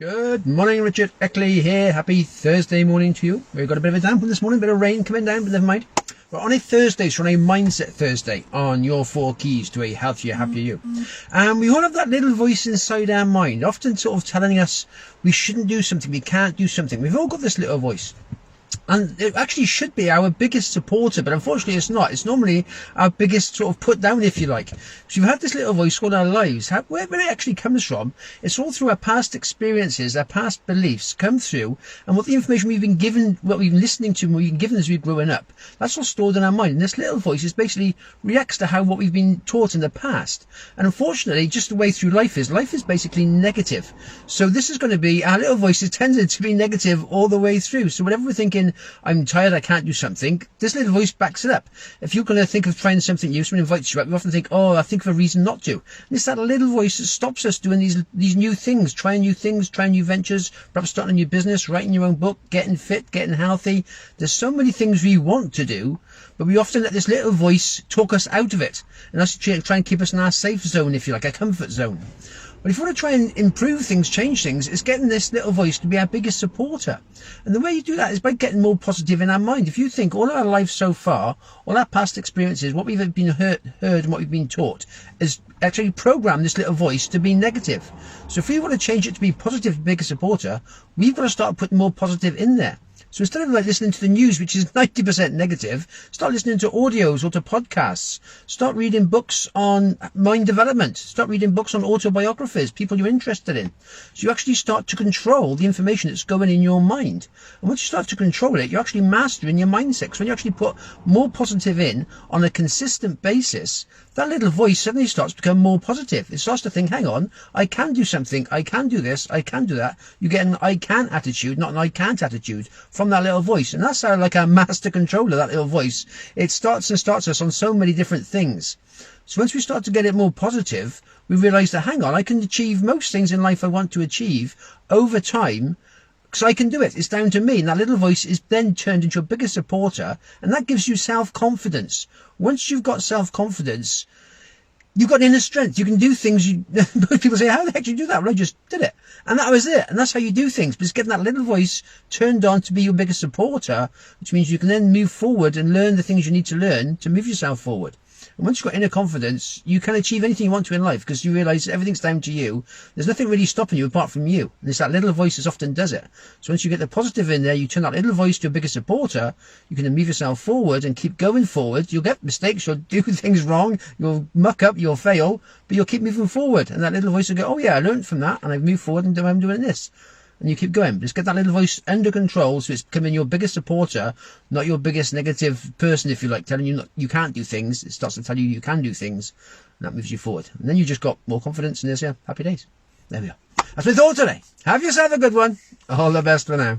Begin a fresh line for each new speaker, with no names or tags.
Good morning, Richard Eckley here. Happy Thursday morning to you. We've got a bit of a damp this morning, a bit of rain coming down, but never mind. We're on a Thursday, so on a Mindset Thursday on your 4 keys to a healthier, happier you. And we all have that little voice inside our mind, often sort of telling us we shouldn't do something, we can't do something. We've all got this little voice. And it actually should be our biggest supporter, but unfortunately it's not. It's normally our biggest sort of put down, if you like. So we've had this little voice all our lives. Where it actually comes from, it's all through our past experiences, our past beliefs come through, and what the information we've been given, what we've been listening to, and what we've been given as we've growing up, that's all stored in our mind. And this little voice is basically reacts to what we've been taught in the past. And unfortunately, just the way through life is basically negative. So this is going to be, our little voice is tended to be negative all the way through. So whatever we're thinking, I'm tired, I can't do something, this little voice backs it up. If you're going to think of trying something new, someone invites you out, you often think, oh, I think of a reason not to. And it's that little voice that stops us doing these new things, trying new ventures, perhaps starting a new business, writing your own book, getting fit, getting healthy. There's so many things we want to do, but we often let this little voice talk us out of it. And that's to try and keep us in our safe zone, if you like, our comfort zone. But if you want to try and improve things, change things, it's getting this little voice to be our biggest supporter. And the way you do that is by getting more positive in our mind. If you think all our life so far, all our past experiences, what we've been heard and what we've been taught, is actually programmed this little voice to be negative. So if we want to change it to be positive, bigger supporter, we've got to start putting more positive in there. So instead of like listening to the news, which is 90% negative, start listening to audios or to podcasts. Start reading books on mind development. Start reading books on autobiographies, people you're interested in. So you actually start to control the information that's going in your mind. And once you start to control it, you're actually mastering your mindset. So when you actually put more positive in on a consistent basis, that little voice suddenly starts to become more positive. It starts to think, hang on, I can do something, I can do this, I can do that. You get an I can attitude, not an I can't attitude from that little voice. And that's how, like, our master controller, that little voice, it starts us on so many different things. So once we start to get it more positive, we realize that, hang on, I can achieve most things in life I want to achieve over time, because I can do it. It's down to me. And that little voice is then turned into a bigger supporter, and that gives you self-confidence. Once you've got self-confidence, you've got inner strength. You can do things. Most people say, how the heck did you do that? Well, I just did it. And that was it. And that's how you do things. But it's getting that little voice turned on to be your biggest supporter, which means you can then move forward and learn the things you need to learn to move yourself forward. And once you've got inner confidence, you can achieve anything you want to in life, because you realise everything's down to you. There's nothing really stopping you apart from you. And it's that little voice that often does it. So once you get the positive in there, you turn that little voice to a bigger supporter, you can then move yourself forward and keep going forward. You'll get mistakes, you'll do things wrong, you'll muck up, you'll fail, but you'll keep moving forward. And that little voice will go, oh yeah, I learned from that and I've moved forward and I'm doing this. And you keep going. Just get that little voice under control, so it's becoming your biggest supporter, not your biggest negative person, if you like, telling you you can't do things. It starts to tell you can do things, and that moves you forward. And then you just got more confidence, and there's your happy days. There we are. That's my thought today. Have yourself a good one. All the best for now.